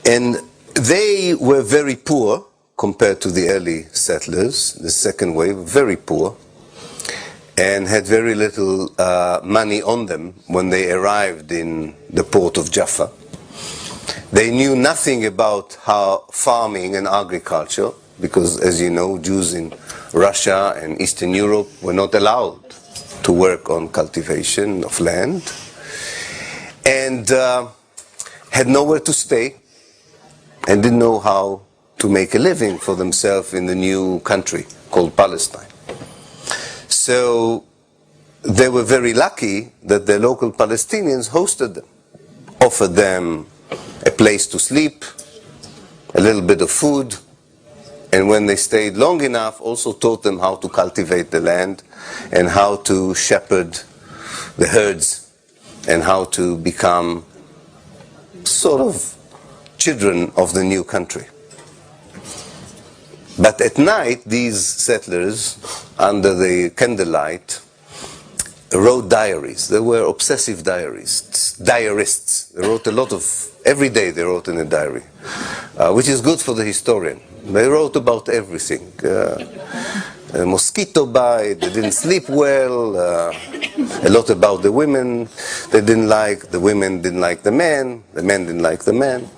And they were very poor compared to the early settlers, the second wave, very poor, and had very little money on them when they arrived in the port of Jaffa. They knew nothing about how farming and agriculture, because as you know, Jews in Russia and Eastern Europe were not allowed to work on cultivation of land, and had nowhere to stay, and didn't know how to make a living for themselves in the new country called Palestine. So they were very lucky that the local Palestinians hosted them, offered them a place to sleep, a little bit of food, and when they stayed long enough, also taught them how to cultivate the land and how to shepherd the herds and how to become sort of children of the new country. But at night, these settlers, under the candlelight, wrote diaries. They were obsessive diarists. They wrote a lot of, every day they wrote in a diary, which is good for the historian. They wrote about everything. A mosquito bite, they didn't sleep well, a lot about the women they didn't like, the women didn't like the men didn't like the men.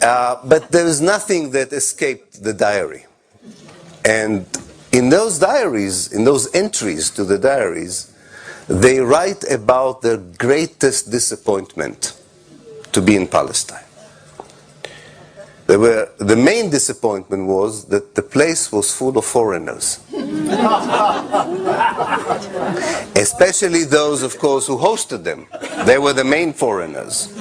But there is nothing that escaped the diary. And in those diaries, in those entries to the diaries, they write about their greatest disappointment to be in Palestine. The main disappointment was that the place was full of foreigners. Especially those, of course, who hosted them. They were the main foreigners.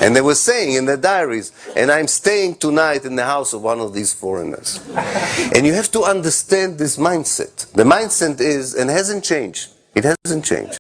And they were saying in their diaries, and I'm staying tonight in the house of one of these foreigners. And you have to understand this mindset. The mindset is, and hasn't changed, it hasn't changed.